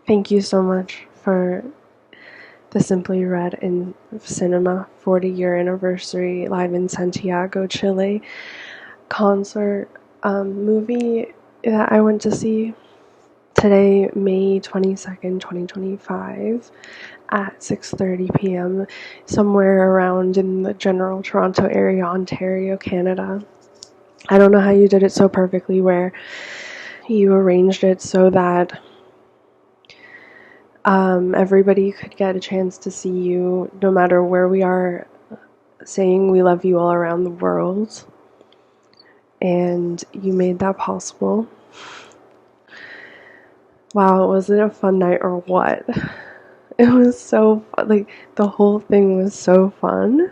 Thank you so much for the Simply Red in Cinema 40-year anniversary live in Santiago, Chile concert movie that I went to see today, May 22nd, 2025 at 6:30 p.m. somewhere around in the general Toronto area, Ontario, Canada. I don't know how you did it so perfectly where you arranged it so that everybody could get a chance to see you no matter where we are, saying we love you all around the world. And you made that possible. Wow, was it a fun night or what? It was so fun. Like, the whole thing was so fun.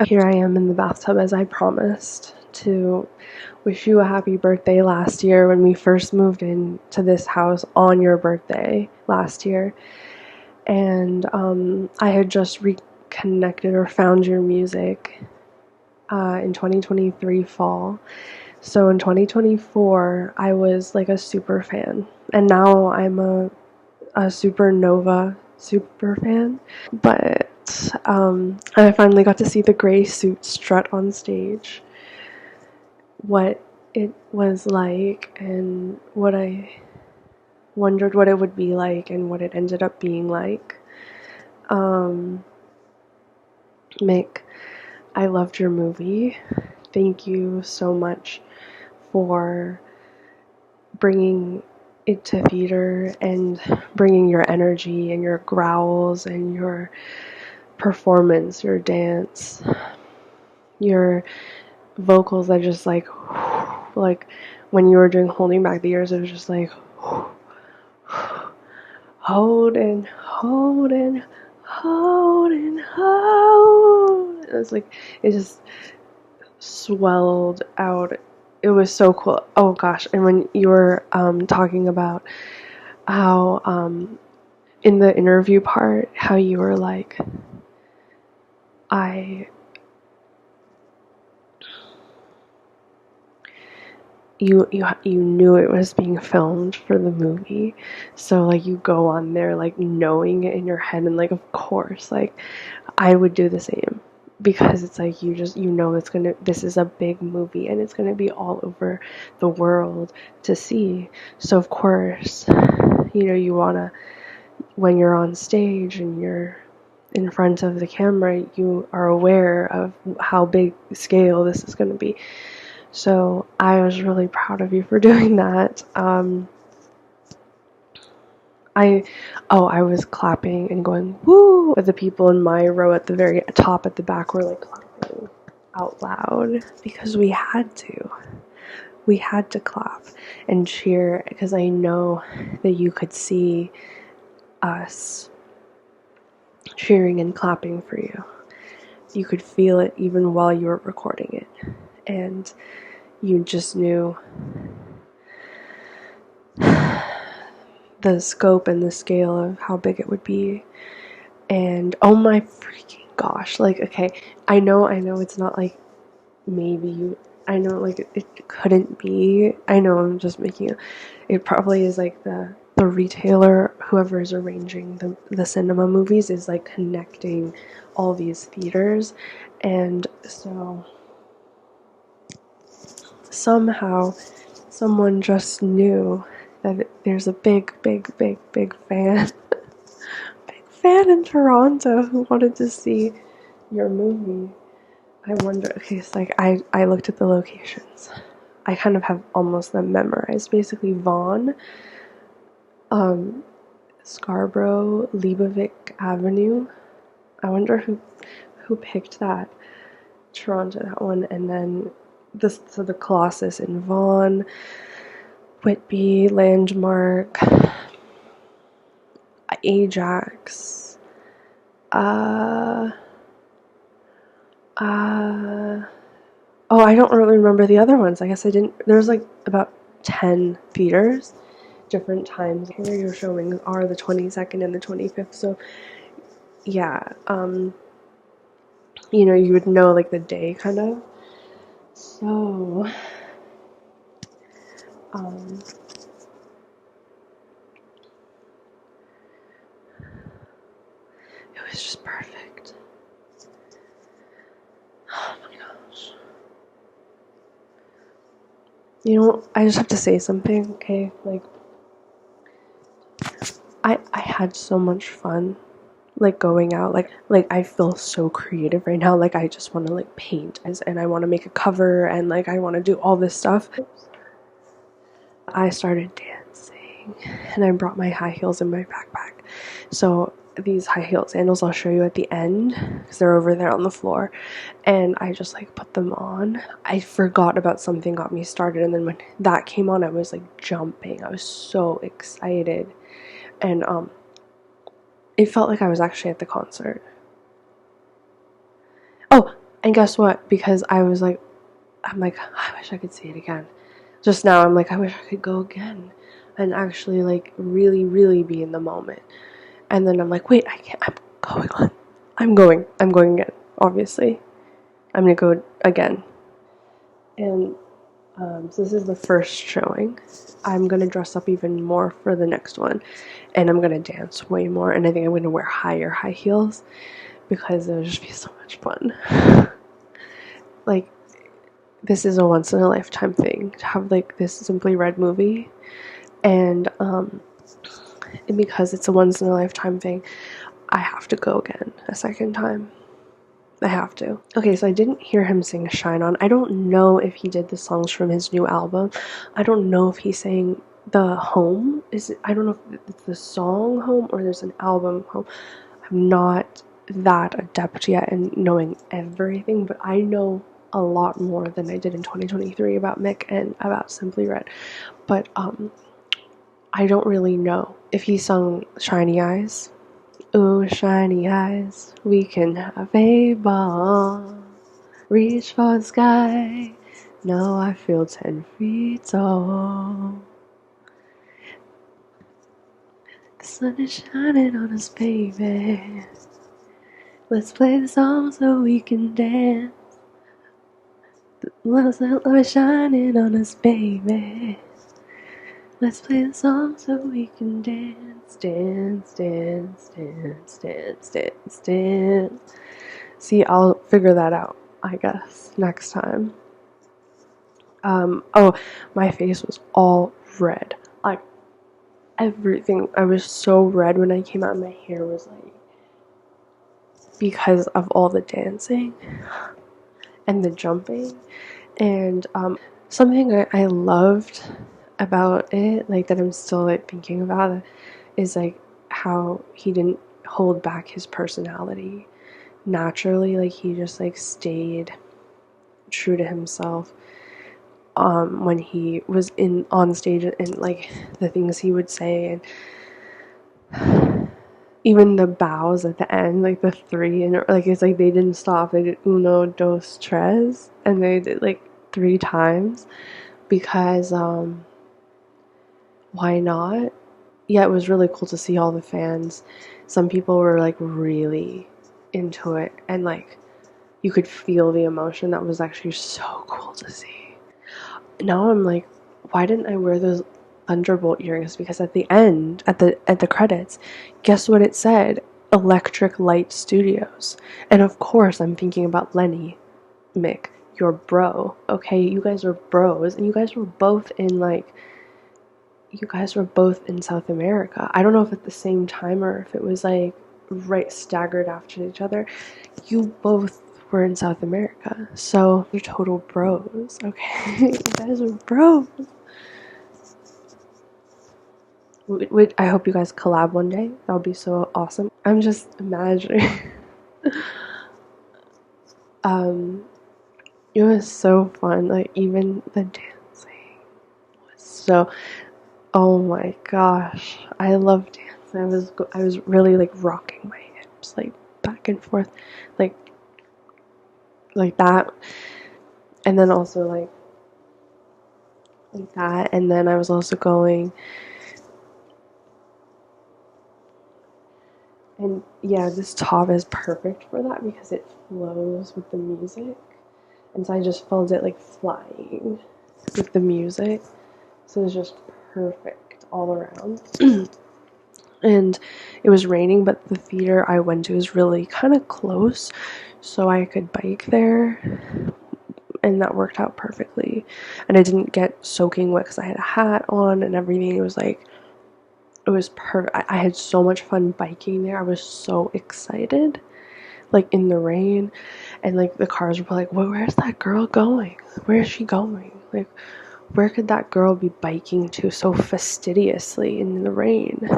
Here I am in the bathtub as I promised to wish you a happy birthday last year when we first moved into this house on your birthday last year. And I had just reconnected or found your music in 2023 fall. So in 2024, I was like a super fan. And now I'm a supernova super fan. But I finally got to see the gray suit strut on stage. What it was like and what I wondered what it would be like and what it ended up being like. Mick, I loved your movie. Thank you so much for bringing it to theater and bringing your energy and your growls and your performance, your dance, your vocals that just like when you were doing Holding Back the Years, it was just like holding. It was like, it just swelled out. It was so cool. Oh gosh. And when you were talking about how in the interview part, how you were like, you knew it was being filmed for the movie, so like you go on there like knowing it in your head, and like of course like I would do the same, because it's like you know this is a big movie and it's gonna be all over the world to see. So of course, you wanna, when you're on stage and you're in front of the camera, you are aware of how big scale this is going to be. So I was really proud of you for doing that. I was clapping and going woo. The people in my row at the very top at the back were like clapping out loud because we had to clap and cheer, because I know that you could see us cheering and clapping for you. You could feel it even while you were recording it, and you just knew the scope and the scale of how big it would be. And oh my freaking gosh, like, okay, I know it's not like maybe I know like it couldn't be. I know I'm just making it probably is like the retailer, whoever is arranging the cinema movies, is like connecting all these theaters, and so somehow someone just knew that there's a big fan in Toronto who wanted to see your movie. I wonder, okay, it's like I looked at the locations. I kind of have almost them memorized. Basically Vaughan, Scarborough, Leibovitz Avenue. I wonder who picked that. Toronto, that one, and then the Colossus in Vaughan, Whitby, Landmark, Ajax, I don't really remember the other ones. I guess I didn't. There's like about 10 theaters, different times. Here your showings are the 22nd and the 25th. So yeah, you would know like the day kind of. So It's just perfect. Oh my gosh. You know, I just have to say something, okay? Like, I had so much fun, like, going out. Like I feel so creative right now. Like, I just want to, like, paint and I want to make a cover and, like, I want to do all this stuff. I started dancing and I brought my high heels in my backpack. So these high heel sandals I'll show you at the end because they're over there on the floor, and I just like put them on. I forgot about Something Got Me Started, and then when that came on I was like jumping. I was so excited, and it felt like I was actually at the concert. Oh, and guess what? Because I'm like, I wish I could see it again. Just now I'm like, I wish I could go again and actually like really, really be in the moment. And then I'm like, wait, I can't. I'm going again, obviously. I'm going to go again. And so this is the first showing. I'm going to dress up even more for the next one. And I'm going to dance way more. And I think I'm going to wear higher high heels because it'll just be so much fun. Like, this is a once in a lifetime thing to have like this Simply Red movie. And because it's a once in a lifetime thing, I have to go again a second time. I have to. Okay, so I didn't hear him sing Shine On. I don't know if he did the songs from his new album. I don't know if he sang the Home. I don't know if it's the song Home or there's an album Home. I'm not that adept yet in knowing everything, but I know a lot more than I did in 2023 about Mick and about Simply Red. But I don't really know if he sung Shiny Eyes. Ooh, shiny eyes, we can have a ball. Reach for the sky, now I feel 10 feet tall. The sun is shining on us, baby. Let's play the song so we can dance. The love is shining on us, baby. Let's play the song so we can dance, dance, dance, dance, dance, dance, dance. See, I'll figure that out, I guess, next time. Oh, my face was all red. Like, everything. I was so red when I came out. My hair was like, because of all the dancing and the jumping. And something I loved about it, like, that I'm still like thinking about it, is like how he didn't hold back his personality naturally. Like, he just like stayed true to himself when he was on stage, and like the things he would say, and even the bows at the end, like the three, and like it's like they didn't stop. They did uno, dos, tres, and they did like 3 times because why not? Yeah, it was really cool to see all the fans. Some people were like really into it, and like you could feel the emotion. That was actually so cool to see. Now I'm like, why didn't I wear those Thunderbolt earrings? Because at the end, at the credits, guess what it said? Electric Light Studios. And of course I'm thinking about Lenny, Mick, your bro. Okay, you guys are bros, and you guys were both in South America. I don't know if at the same time or if it was like right staggered after each other. You both were in South America, so you're total bros, okay? You guys are bros. I hope you guys collab one day. That would be so awesome. I'm just imagining. It was so fun. Like, even the dancing was so. Oh my gosh, I love dancing. I was really like rocking my hips like back and forth, like that, and then also like that, and then I was also going, and yeah, this top is perfect for that because it flows with the music, and so I just felt it like flying with the music, so it's just perfect all around. And it was raining, but the theater I went to is really kind of close, so I could bike there, and that worked out perfectly. And I didn't get soaking wet because I had a hat on and everything. It was perfect. I had so much fun biking there. I was so excited, like in the rain, and like the cars were like, well, where's that girl going? Where is she going? Like, where could that girl be biking to so fastidiously in the rain?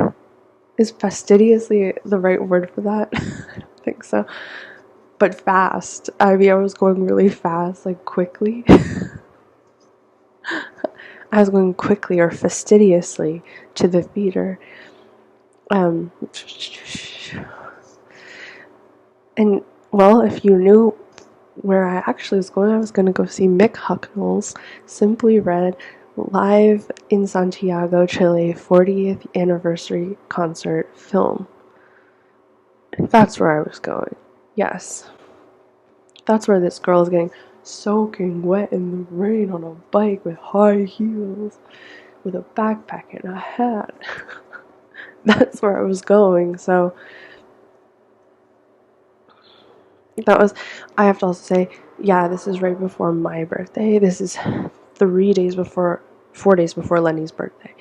Is fastidiously the right word for that? I don't think so. But fast. I mean, I was going really fast, like quickly. I was going quickly or fastidiously to the theater. And well, if you knew where I actually was going to go see Mick Hucknall's Simply Red live in Santiago, Chile, 40th anniversary concert film. That's where I was going. Yes. That's where this girl is getting soaking wet in the rain on a bike with high heels, with a backpack and a hat. That's where I was going. So that was, I have to also say, yeah, this is right before my birthday. This is 4 days before Lenny's birthday.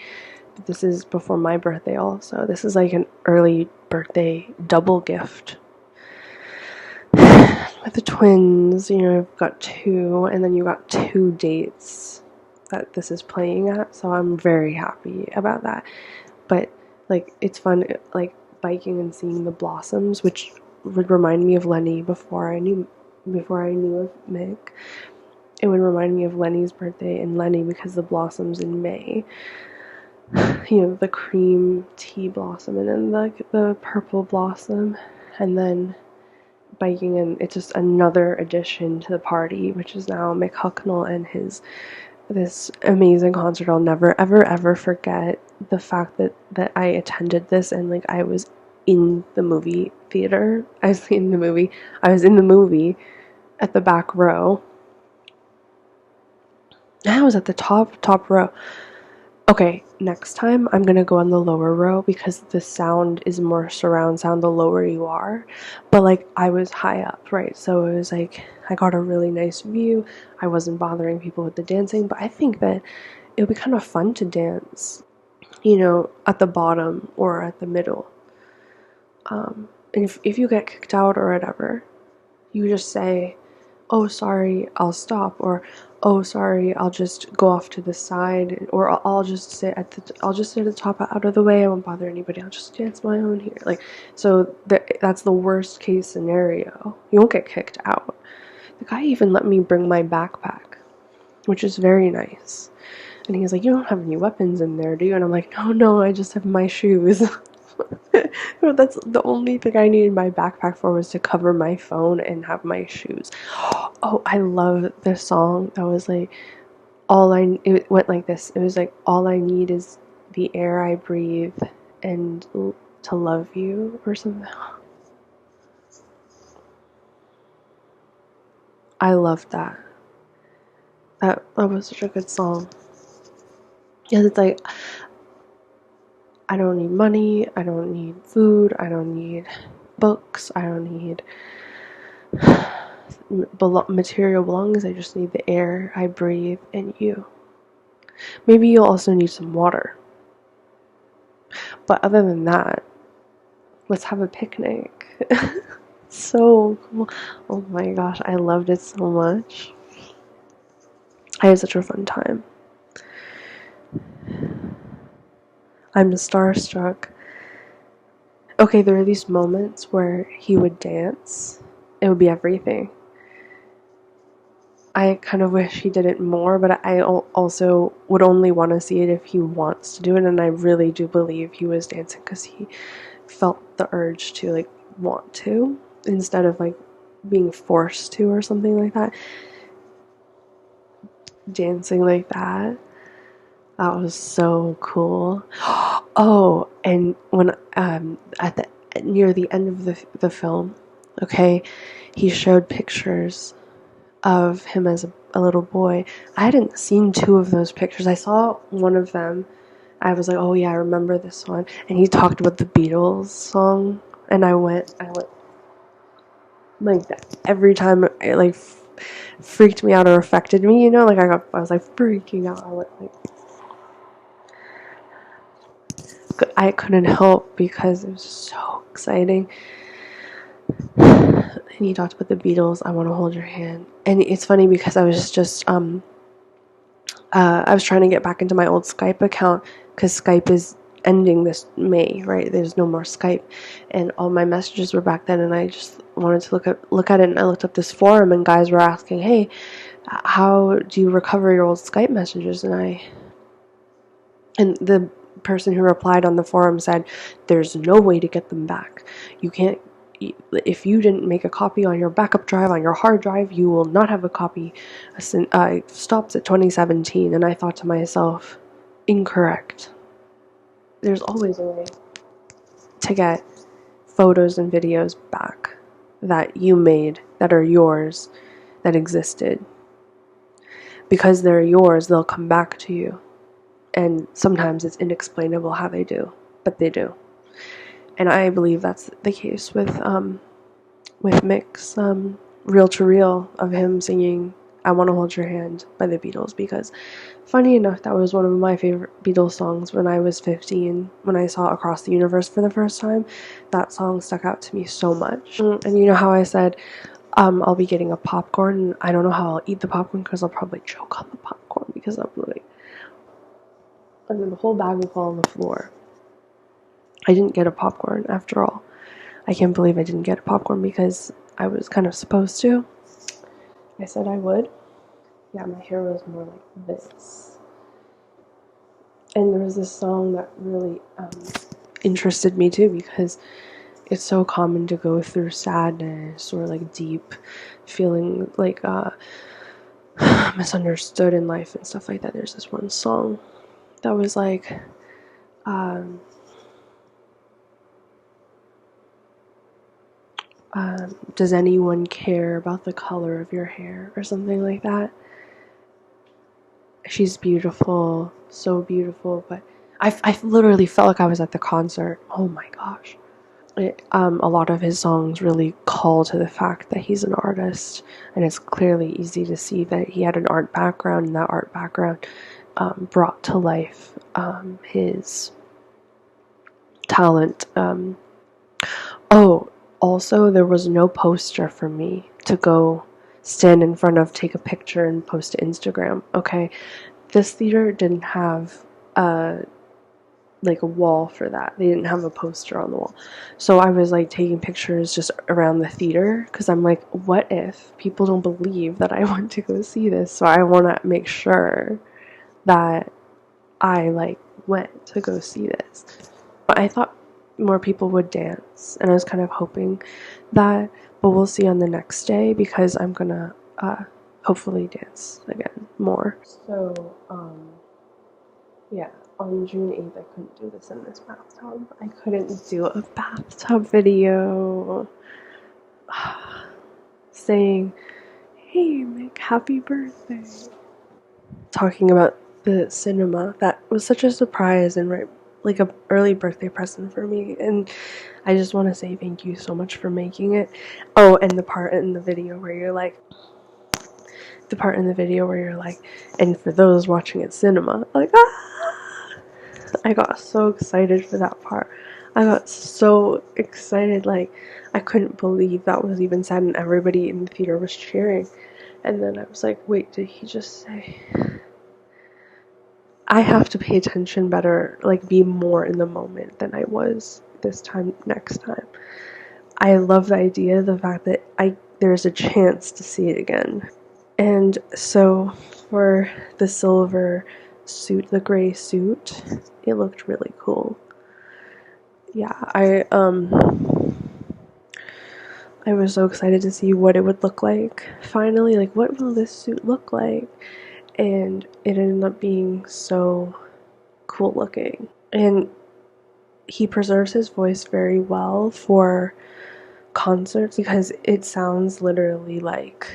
But this is before my birthday also. This is like an early birthday double gift. With the twins, you know, you've got 2, and then you got 2 dates that this is playing at, so I'm very happy about that. But like, it's fun, like biking and seeing the blossoms, which would remind me of Lenny before I knew of Mick. It would remind me of Lenny's birthday and Lenny because the blossoms in May. You know, the cream tea blossom and then the purple blossom, and then biking, and it's just another addition to the party, which is now Mick Hucknall and this amazing concert. I'll never ever forget the fact that I attended this, and like I was in the movie theater. I was in the movie at the back row. I was at the top row. Okay, next time I'm gonna go on the lower row because the sound is more surround sound the lower you are. But like, I was high up, right? So it was like I got a really nice view. I wasn't bothering people with the dancing, but I think that it would be kind of fun to dance, you know, at the bottom or at the middle. And if you get kicked out or whatever, you just say, oh, sorry, I'll stop, or oh, sorry, I'll just go off to the side, or I'll just sit at the top, out of the way. I won't bother anybody. I'll just dance my own here. Like, so that's the worst case scenario. You won't get kicked out. The guy even let me bring my backpack, which is very nice. And he's like, you don't have any weapons in there, do you? And I'm like, no, I just have my shoes. That's the only thing I needed my backpack for, was to cover my phone and have my shoes. Oh, I love this song. That was like, it went like this. It was like, all I need is the air I breathe and to love you, or something. I loved that. That was such a good song. Yeah, it's like, I don't need money, I don't need food, I don't need books, I don't need material belongings. I just need the air I breathe and you. Maybe you'll also need some water. But other than that, let's have a picnic. So cool. Oh my gosh, I loved it so much. I had such a fun time. I'm starstruck. Okay, there are these moments where he would dance. It would be everything. I kind of wish he did it more, but I also would only want to see it if he wants to do it, and I really do believe he was dancing because he felt the urge to, like, want to, instead of, like, being forced to or something like that. Dancing like that. That was so cool. Oh, and when near the end of the film, okay, he showed pictures of him as a little boy. I hadn't seen 2 of those pictures. I saw one of them I was like, oh yeah, I remember this one. And he talked about the Beatles song, and I went like that. Every time it like freaked me out or affected me, you know, like I was like freaking out. I went like, I couldn't help because it was so exciting. And he talked about the Beatles, I Want to Hold Your Hand. And it's funny because I was just I was trying to get back into my old Skype account because Skype is ending this May, right? There's no more Skype, and all my messages were back then, and I just wanted to look at it, and I looked up this forum, and guys were asking, hey, how do you recover your old Skype messages? And the person who replied on the forum said, there's no way to get them back. You can't, if you didn't make a copy on your backup drive, on your hard drive, you will not have a copy. It stops at 2017. And I thought to myself, incorrect. There's always a way to get photos and videos back that you made, that are yours, that existed. Because they're yours, they'll come back to you. And sometimes it's inexplainable how they do, but they do. And I believe that's the case with Mick's Reel to Reel of him singing I Want to Hold Your Hand by the Beatles, because funny enough, that was one of my favorite Beatles songs when I was 15, when I saw Across the Universe for the first time. That song stuck out to me so much. And you know how I said I'll be getting a popcorn, and I don't know how I'll eat the popcorn because I'll probably choke on the popcorn because I'm like, and then the whole bag will fall on the floor. I didn't get a popcorn after all. I can't believe I didn't get a popcorn because I was kind of supposed to. I said I would. Yeah, my hair was more like this. And there was this song that really interested me too, because it's so common to go through sadness or like deep feeling like misunderstood in life and stuff like that. There's this one song that was like does anyone care about the color of your hair, or something like that. She's beautiful, so beautiful, but I literally felt like I was at the concert. Oh my gosh. A lot of his songs really call to the fact that he's an artist, and it's clearly easy to see that he had an art background, and that art background brought to life his talent. Also, there was no poster for me to go stand in front of, take a picture, and post to Instagram. Okay, this theater didn't have like a wall for that. They didn't have a poster on the wall. So I was like taking pictures just around the theater because I'm like, what if people don't believe that I want to go see this? So I want to make sure that I like went to go see this. But I thought more people would dance, and I was kind of hoping that, but we'll see on the next day because I'm gonna hopefully dance again more. So yeah, on June 8th I couldn't do this in this bathtub. I couldn't do a bathtub video saying, hey Mick, happy birthday, talking about the cinema. That was such a surprise and like a early birthday present for me, and I just want to say thank you so much for making it. Oh, and the part in the video where you're like, and for those watching at cinema, like, I got so excited for that part. I got so excited, like, I couldn't believe that was even said, and everybody in the theater was cheering. And then I was like, wait, did he just say? I have to pay attention better, like be more in the moment than I was next time. I love the idea, the fact that there's a chance to see it again. And so for the silver suit, the gray suit, it looked really cool. Yeah, I was so excited to see what it would look like. Finally, like, what will this suit look like? And it ended up being so cool looking. And he preserves his voice very well for concerts because it sounds literally like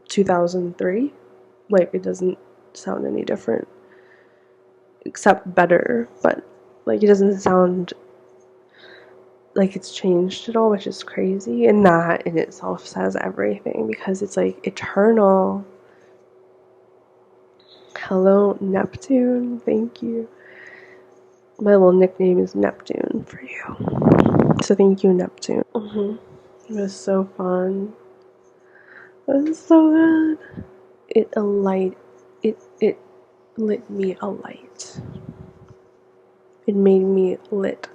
2003. Like, it doesn't sound any different. except better, but like it doesn't sound like it's changed at all, which is crazy, and that in itself says everything, because it's like eternal. Hello, Neptune. Thank you. My little nickname is Neptune for you. So thank you, Neptune. It was so fun. It was so good. It lit me a light. It made me lit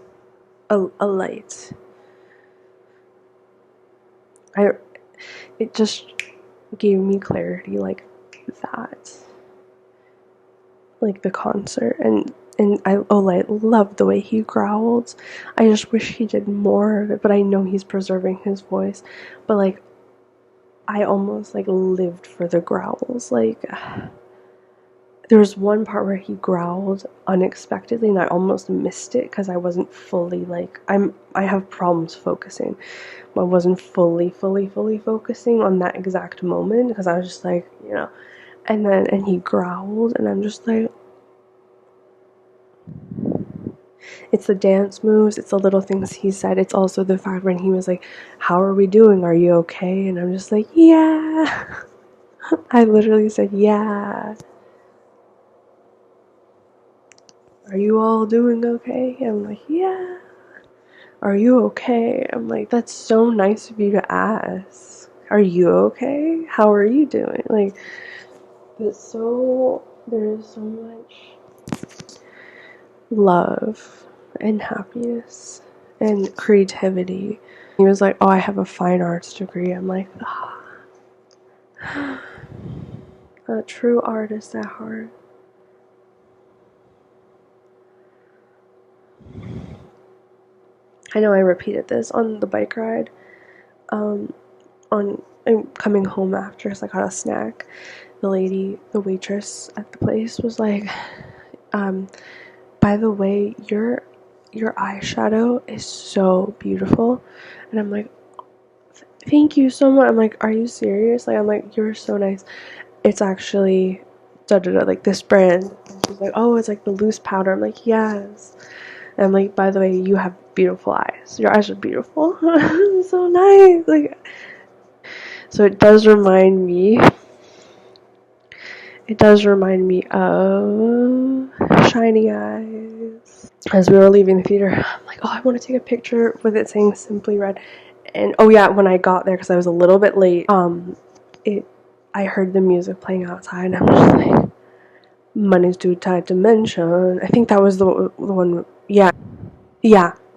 a light. It just gave me clarity like that. Like the concert, and I loved the way he growled. I just wish he did more of it, but I know he's preserving his voice. But like I almost like lived for the growls. Like there was one part where he growled unexpectedly and I almost missed it because I wasn't fully like I have problems focusing. I wasn't fully focusing on that exact moment because I was just like, you know, and he growled and I'm just like, it's the dance moves, it's the little things he said, it's also the fact when he was like, how are we doing, are you okay? And I'm just like, yeah. I literally said, yeah. Are you all doing okay? I'm like, yeah. Are you okay? I'm like, that's so nice of you to ask. Are you okay? How are you doing? Like, there's so much love and happiness and creativity. He was like, oh, I have a fine arts degree. I'm like, ah, a true artist at heart. I know I repeated this on the bike ride. I'm coming home after because I got a snack. The waitress at the place was like, by the way, your eyeshadow is so beautiful. And I'm like, thank you so much. I'm like, are you serious? Like, I'm like, you're so nice. It's actually like this brand. And she's like, oh, it's like the loose powder. I'm like, yes. And I'm like, by the way, you have beautiful eyes. Your eyes are beautiful. So nice. Like, so it does remind me of Shiny Eyes. As we were leaving the theater, I'm like, oh, I want to take a picture with it saying Simply Red. And oh yeah, when I got there, because I was a little bit late, I heard the music playing outside, and I'm just like, money's too tight to mention. I think that was the one. Yeah, yep.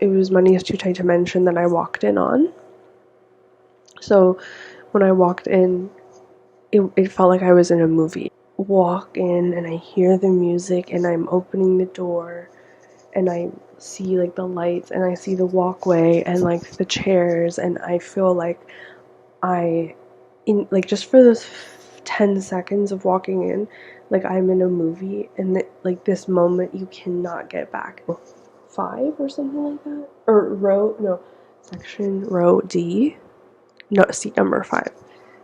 It was Money is Too Tight to Mention that I walked in on. So when I walked in, it felt like I was in a movie. Walk in and I hear the music and I'm opening the door and I see like the lights and I see the walkway and like the chairs, and I feel like just for those 10 seconds of walking in, like I'm in a movie, and like this moment you cannot get back. 5 or something like that, or section row D, no, seat number 5.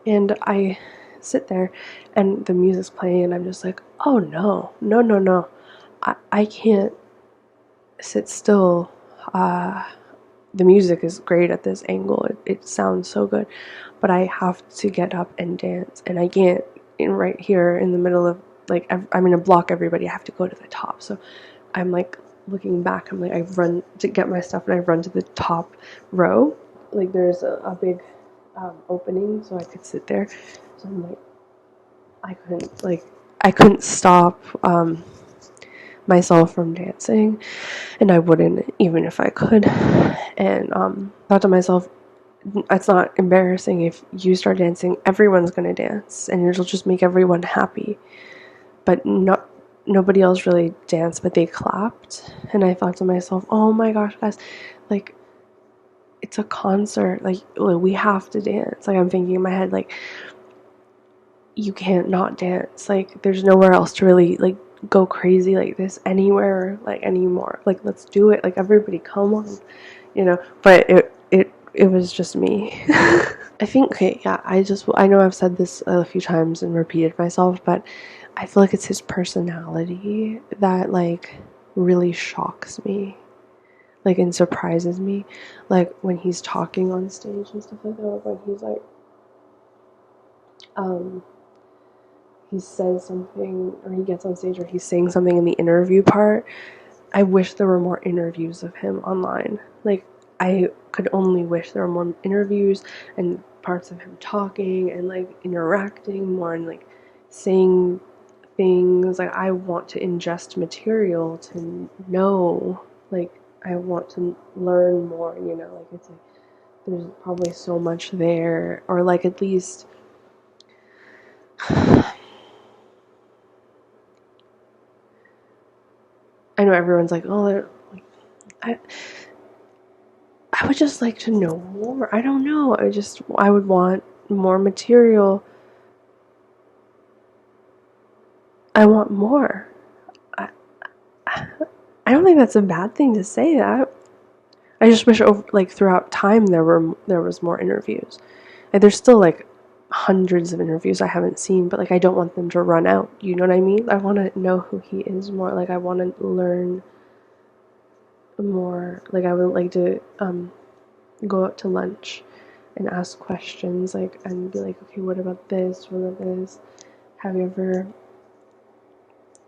And I sit there and the music's playing and I'm just like, oh no, I can't sit still. The music is great at this angle, it sounds so good, but I have to get up and dance, and I can't right here in the middle of, like, I'm in a block, everybody, I have to go to the top. So I'm like looking back, I'm like, I run to get my stuff and I run to the top row, like there's a big opening so I could sit there. So I'm like, I couldn't stop myself from dancing, and I wouldn't even if I could. And thought to myself, it's not embarrassing if you start dancing. Everyone's gonna dance, and it'll just make everyone happy. But nobody else really danced, but they clapped. And I thought to myself, oh my gosh, guys, like, it's a concert, like we have to dance. Like, I'm thinking in my head, like, you can't not dance. Like, there's nowhere else to really like go crazy like this anywhere, like, anymore. Like, let's do it. Like, everybody come on, you know. But it was just me. I think, okay, yeah, I know I've said this a few times and repeated myself, but I feel like it's his personality that like really shocks me, like, and surprises me. Like when he's talking on stage and stuff like that, when he's like he says something, or he gets on stage, or he's saying something in the interview part. I wish there were more interviews of him online. Like, I could only wish there were more interviews and parts of him talking and like interacting more and like saying things. Like, I want to ingest material to know. Like, I want to learn more, you know? Like, it's like there's probably so much there, or like at least I know everyone's like, oh, they're like, I would just like to know more. I don't know. I would want more material. I want more. I, I don't think that's a bad thing to say that. I just wish like throughout time there was more interviews. And there's still like hundreds of interviews I haven't seen, but like I don't want them to run out. You know what I mean? I want to know who he is more. Like I want to learn more. Like I would like to go out to lunch and ask questions, like, and be like, okay, what about this? What about this? Have you ever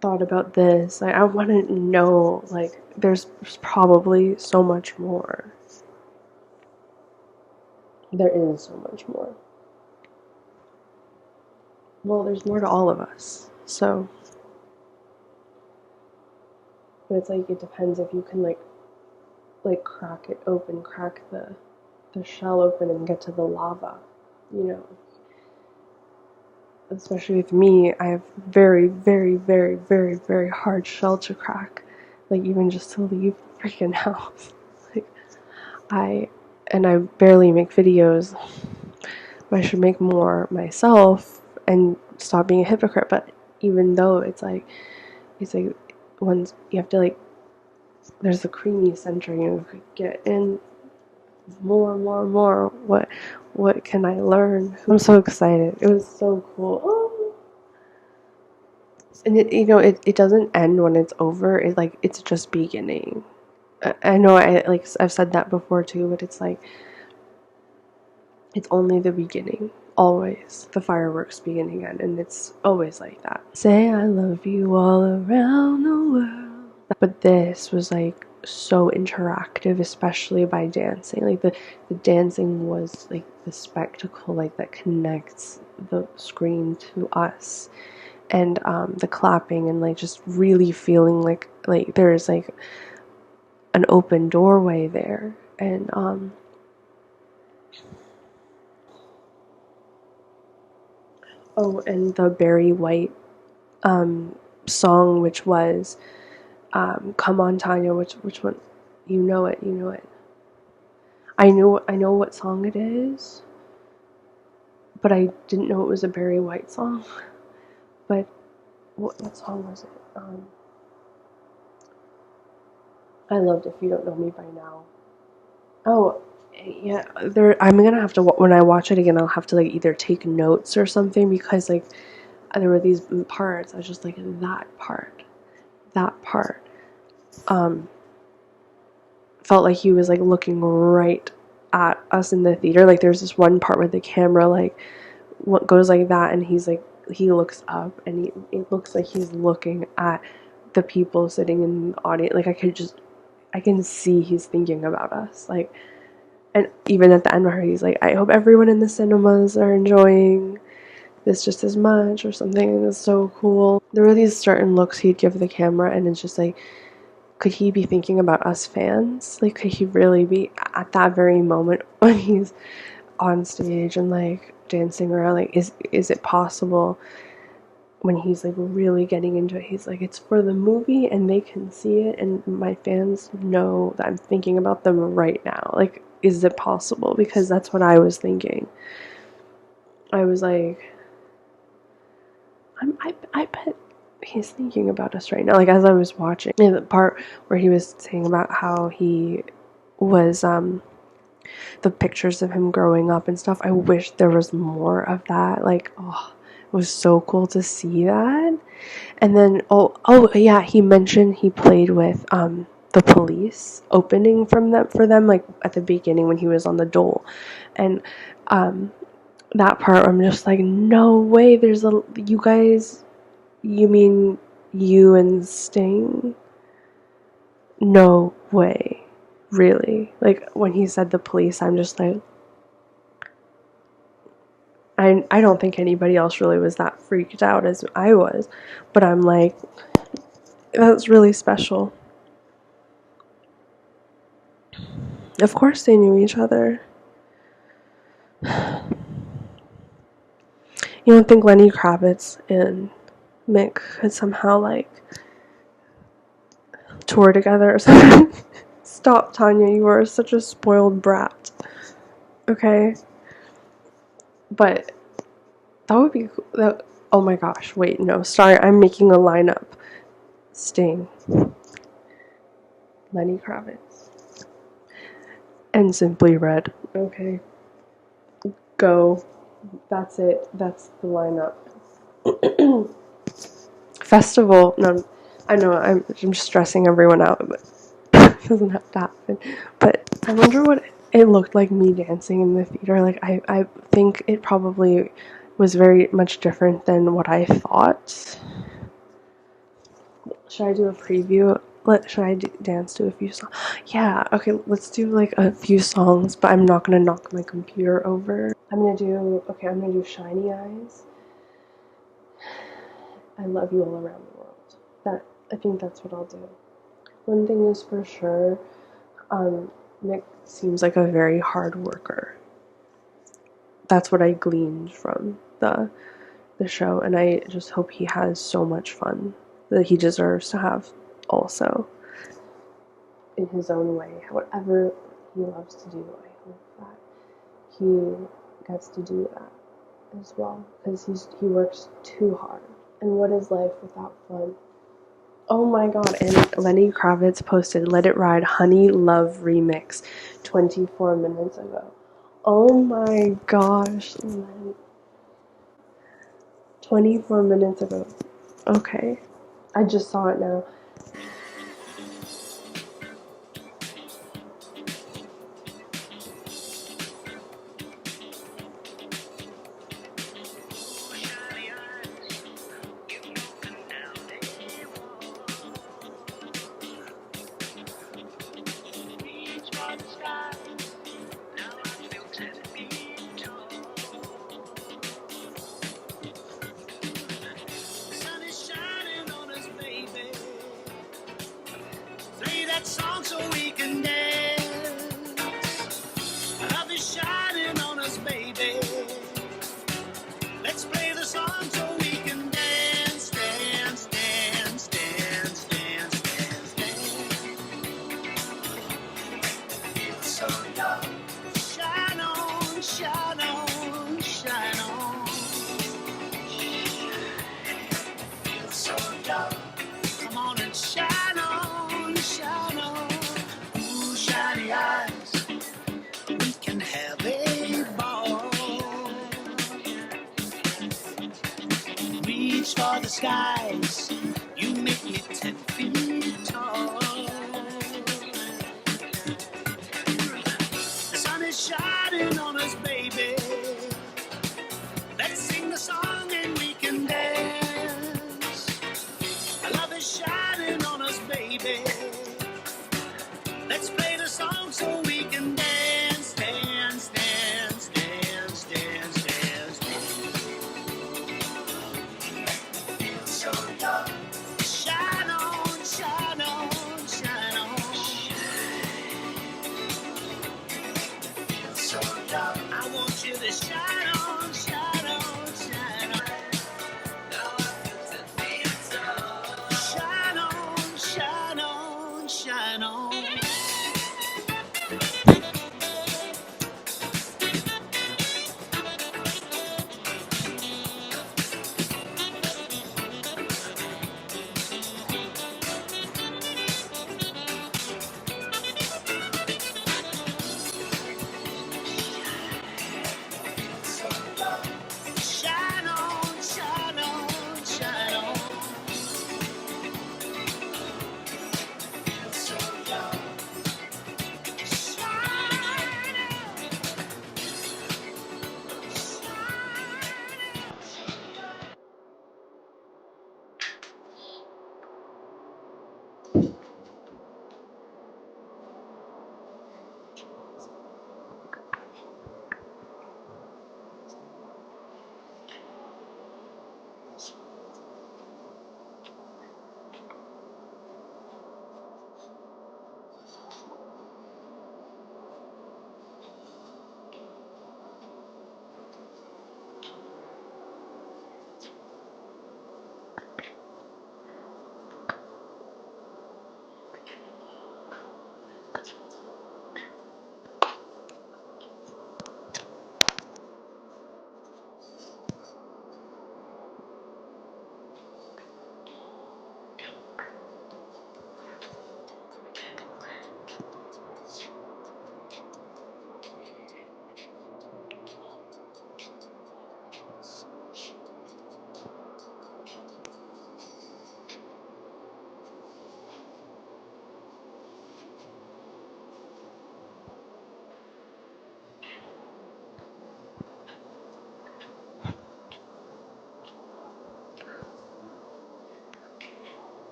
thought about this? Like, I want to know, like, there's probably so much more. There is so much more. Well, there's more to all of us, so. But it's like, it depends if you can, like crack it open, crack the shell open and get to the lava, you know. Especially with me, I have very, very, very, very, very hard shell to crack. Like, even just to leave the freaking house. Like, I barely make videos. I should make more myself and stop being a hypocrite. But even though it's like once you have to, like, there's the creamy center, you know, get in more. What can I learn? I'm so excited. It was so cool. Oh. And it doesn't end when it's over. It's just beginning. I know I've said that before too, but it's like it's only the beginning. Always the fireworks begin again, and it's always like that. Say I love you all around the world. But this was like so interactive, especially by dancing. Like the dancing was like the spectacle, like that connects the screen to us, and the clapping and like just really feeling like there's like an open doorway there, and oh, and the Barry White song, which was Come On Tanya, which one? You know it. I know what song it is, but I didn't know it was a Barry White song. But what song was it? I loved If You Don't Know Me By Now. Oh, yeah. I'm gonna have to, when I watch it again, I'll have to like either take notes or something, because like there were these parts I was just like, that part felt like he was like looking right at us in the theater. Like there's this one part where the camera like what goes like that, and he's like, he looks up, and it looks like he's looking at the people sitting in the audience. Like I can see he's thinking about us. Like, and even at the end where he's like, I hope everyone in the cinemas are enjoying this just as much, or something. It's so cool. There were these certain looks he'd give the camera, and it's just like, could he be thinking about us fans? Like, could he really be at that very moment when he's on stage and like dancing around? Like, is it possible when he's like really getting into it? He's like, it's for the movie and they can see it, and my fans know that I'm thinking about them right now. Like, is it possible? Because that's what I was thinking. I was like, I bet he's thinking about us right now. Like, as I was watching, and the part where he was saying about how he was the pictures of him growing up and stuff, I wish there was more of that. Like, oh, was so cool to see that. And then oh yeah, he mentioned he played with the police opening for them like at the beginning when he was on the dole. And that part I'm just like, no way, you guys, you mean you and Sting? No way. Really? Like when he said the police, I'm just like, I don't think anybody else really was that freaked out as I was, but I'm like, that's really special. Of course they knew each other. You don't think Lenny Kravitz and Mick could somehow like tour together or something? Stop, Tanya, you are such a spoiled brat. Okay? But that would be cool. Oh my gosh, wait, no, sorry, I'm making a lineup. Sting, Lenny Kravitz, and Simply Red. Okay. Go. That's it. That's the lineup. Festival. No, I know I'm just stressing everyone out, but it doesn't have to happen. But I wonder what it looked like me dancing in the theater. Like I think it probably was very much different than what I thought. Should I do a preview? Should I dance to a few songs? Yeah, okay, let's do like a few songs, but I'm not gonna knock my computer over. I'm gonna do Shiny Eyes. I Love You All Around the World. I think that's what I'll do. One thing is for sure, Mick seems like a very hard worker. That's what I gleaned from the show, and I just hope he has so much fun that he deserves to have also in his own way. Whatever he loves to do, I hope that he gets to do that as well, because he works too hard. And what is life without fun? Oh my god, and Lenny Kravitz posted Let It Ride Honey Love Remix 24 minutes ago. Oh my gosh, 24 minutes ago. Okay, I just saw it now. Song so we can dance. Love is shining on us, baby. Let's play the song so we can dance, dance, dance, dance, dance, dance, dance. It's so young. Shine on, shine on, shine on. It's so young. Come on and shine on, shine on. Ooh, shiny eyes, we can have a ball. Reach for the skies, you make me 10 feet tall. The sun is shining on us, baby. Let's sing the song and we can dance. Love is shining on us, baby. Let's play the song so we can dance, dance, dance, dance, dance, dance, dance. So young.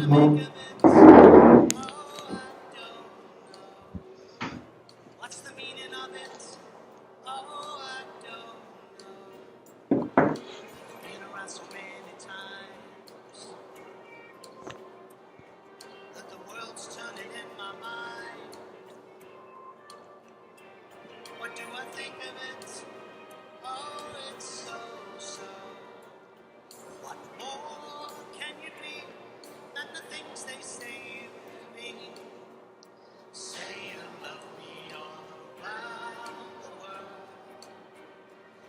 I make of it? Oh, I don't know. What's the meaning of it? Oh, I don't know. Been around so many times that the world's turning in my mind. What do I think of it? Oh, it's so. What more can you be than the things they say you mean? Say you love me all around the world.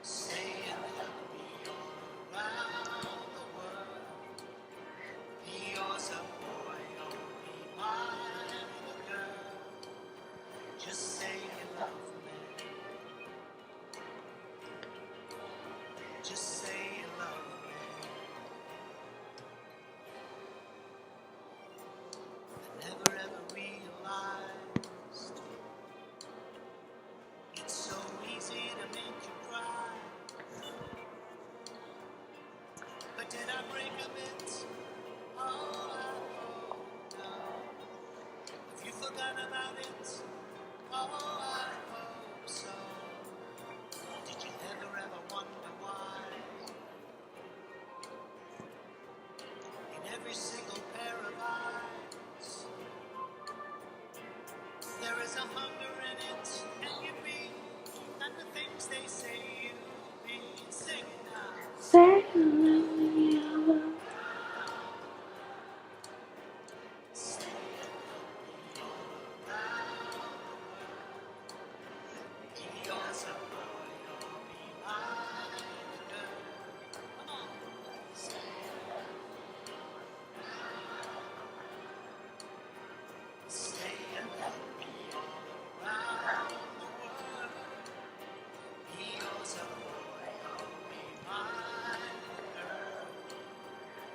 Say you love me all around the world. Be yours a boy or be mine a girl. Just say you love me. Just say you love me. I never ever realized it's so easy to make you cry. But did I break a bit? Oh, I hope no. If you forgot about it, oh, I hope so. Did you ever wonder why? In every single pair of eyes, there is a hunger in it, and you be, and the things they say you be. Sing it now. Say you love me, I love.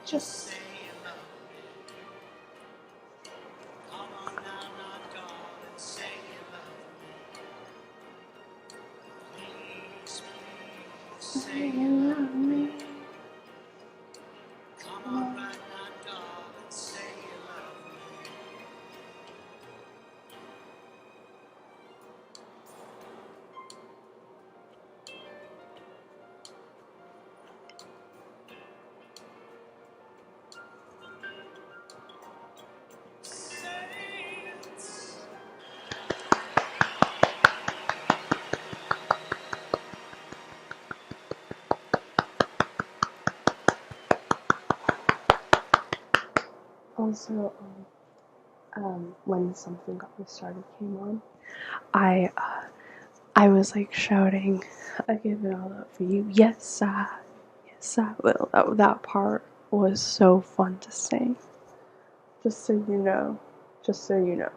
Just Say you love me. Come on now, my darling, say you love me. Please, say you love me. Come on right now, darling, say you love me. also, when Something Got Me Started came on, I was like shouting, "I give it all up for you, yes I will." That part was so fun to sing. Just so you know, just so you know.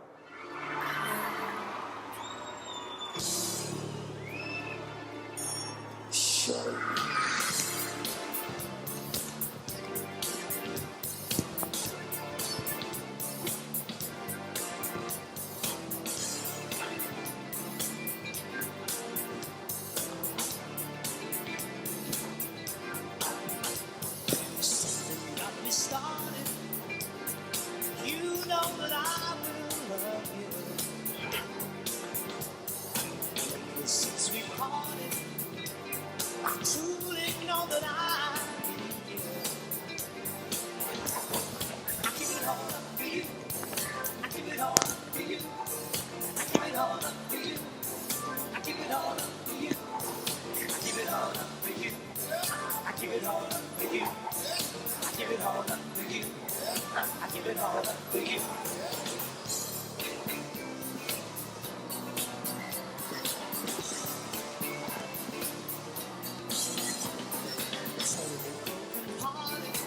Something got me started. You know that I will love you. Ever since we parted, I truly know that I need you. I give it all up for you. I give it all up for you. I give it all up for you. I give it all up for you. I give it all up for you. I give it all up for you. I give it all up for you. I give it all up for you. Totally broken-hearted,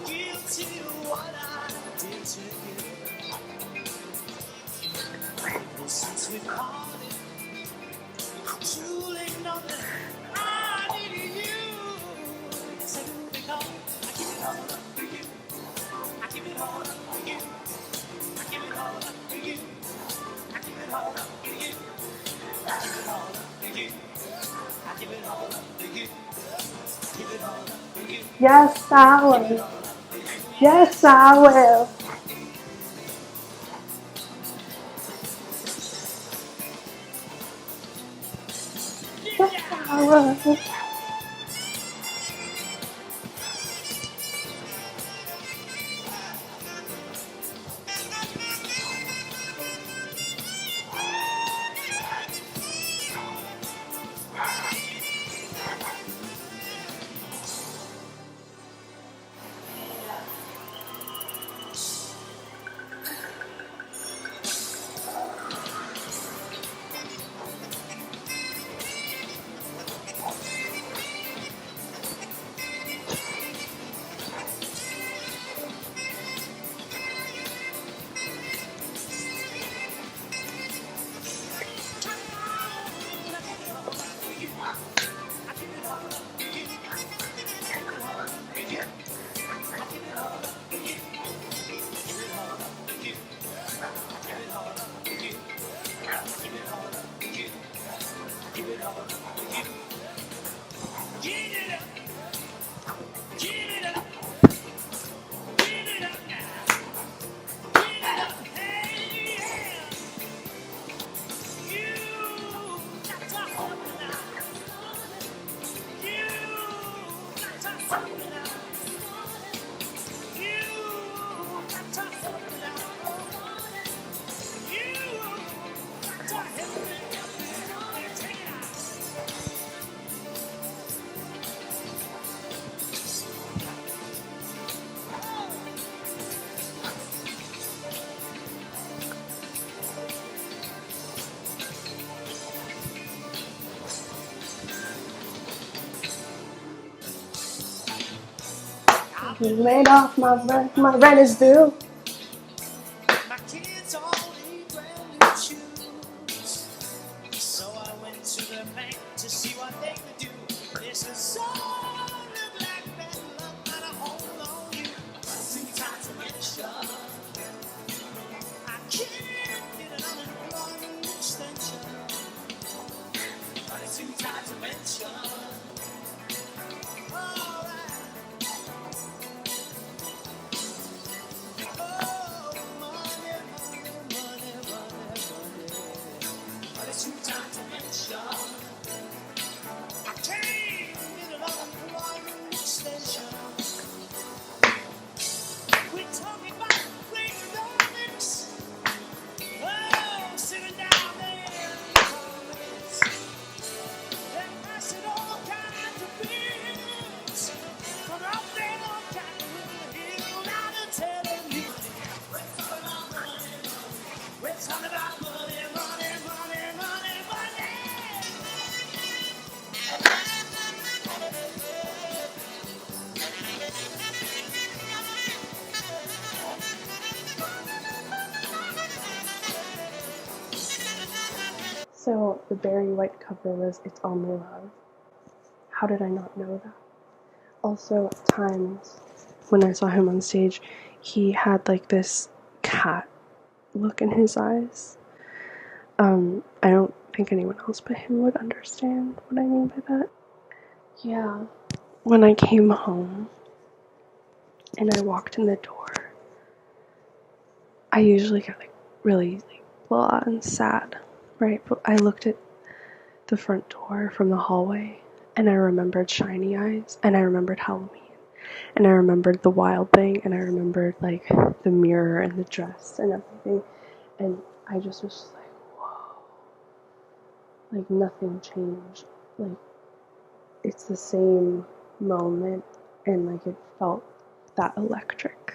guilty of what I did to you. Ever since we parted, I truly know that I needed you. Simply because I give it all up for you. I give it all up for you. I give it all up for you. I give it all up for you. I give it all up for you. I give it all up for you. I give it all up for you. Yes, Sally. All up for you. Yes, I will. Yes, I will. Laid off, my rent is due. My kids all need brand new shoes. So I went to the bank to see what they could do. This is so look like bad luck, but I hold on you. Two times a mention. I can't get an unemployment extension. 22 times a mention. All right. Oh, money, money, money, money, money. 22 times a mention. I can't get an unemployment extension. We're talking about economics. Oh, sitting down there in the comments. They're passing all kinds of bills. From out there on Capitol Hill, now they're telling you. We're talking about money. We're talking about money, money, money, money, money. So the Barry White cover was It's Only Love. How did I not know that? Also, at times when I saw him on stage, he had like this cat look in his eyes. I don't think anyone else but him would understand what I mean by that. Yeah. When I came home and I walked in the door, I usually get like really like blah and sad, right? But I looked at the front door from the hallway and I remembered Shiny Eyes and I remembered Halloween and I remembered the Wild Thing and I remembered like the mirror and the dress and everything, and I just was just like, whoa, like nothing changed, like it's the same moment, and like it felt that electric.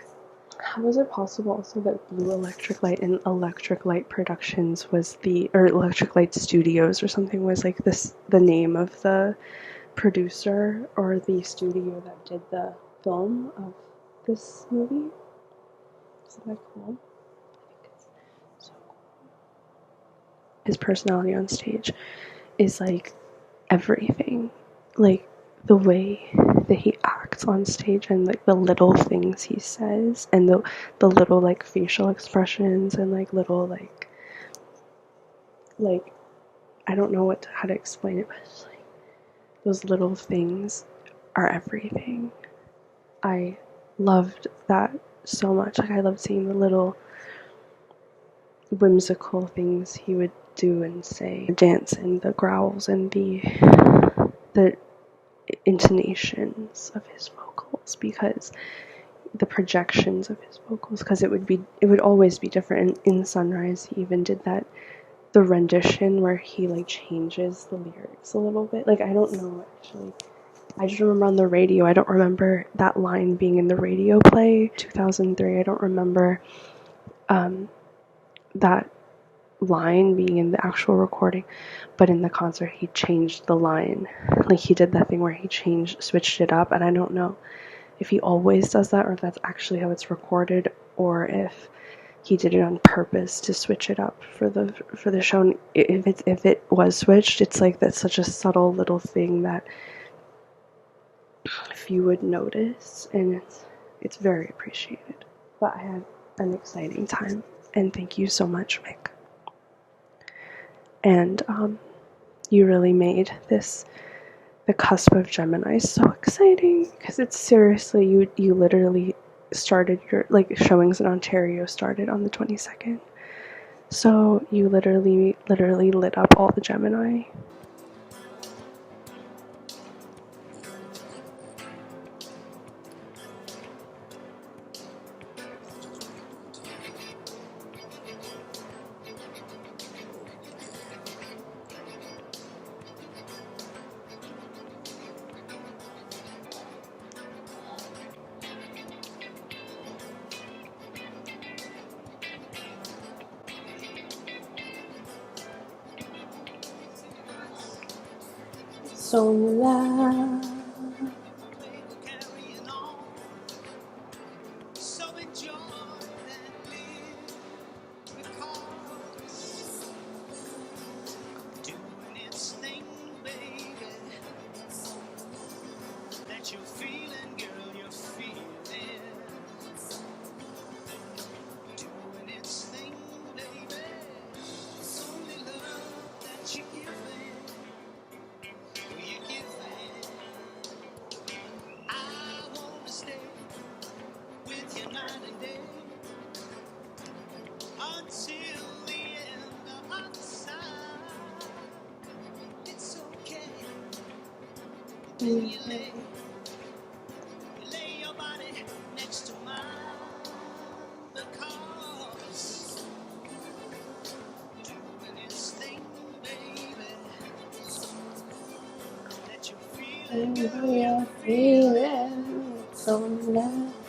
How is it possible also that Blue Electric Light and Electric Light Productions was or Electric Light Studios or something was like the name of the producer or the studio that did the film of this movie? Isn't that cool? I think it's so cool. His personality on stage is like everything. Like the way that he acts on stage and like the little things he says and the little like facial expressions and like little like I don't know how to explain it, but it's like those little things are everything. I loved that so much. Like, I loved seeing the little whimsical things he would do and say, the dance and the growls and the intonations of his vocals, because the projections of his vocals, because it would always be different. In Sunrise, he even did that, the rendition where he like changes the lyrics a little bit. Like, I don't know, actually, I just remember on the radio. I don't remember that line being in the radio play 2003. I don't remember that line being in the actual recording, but in the concert he changed the line. Like, he did that thing where he switched it up, and I don't know if he always does that or if that's actually how it's recorded, or if he did it on purpose to switch it up for the show. And if it was switched, it's like that's such a subtle little thing that if you would notice, and it's very appreciated. But I had an exciting time, and thank you so much, Mick. And you really made the cusp of Gemini so exciting, because it's seriously, you literally started your, like, showings in Ontario started on the 22nd, so you literally lit up all the Gemini. So loud. Carrying on, so enjoy and live, because doing its thing, baby, that you're feeling, girl, you're feeling. Doing its thing, baby, it's only love that you're giving. You're giving. I wanna stay with you night and day until the end of the side. It's okay. Then you lay your body next to mine, because doing this thing, baby, that you're feeling, You're feeling so loud.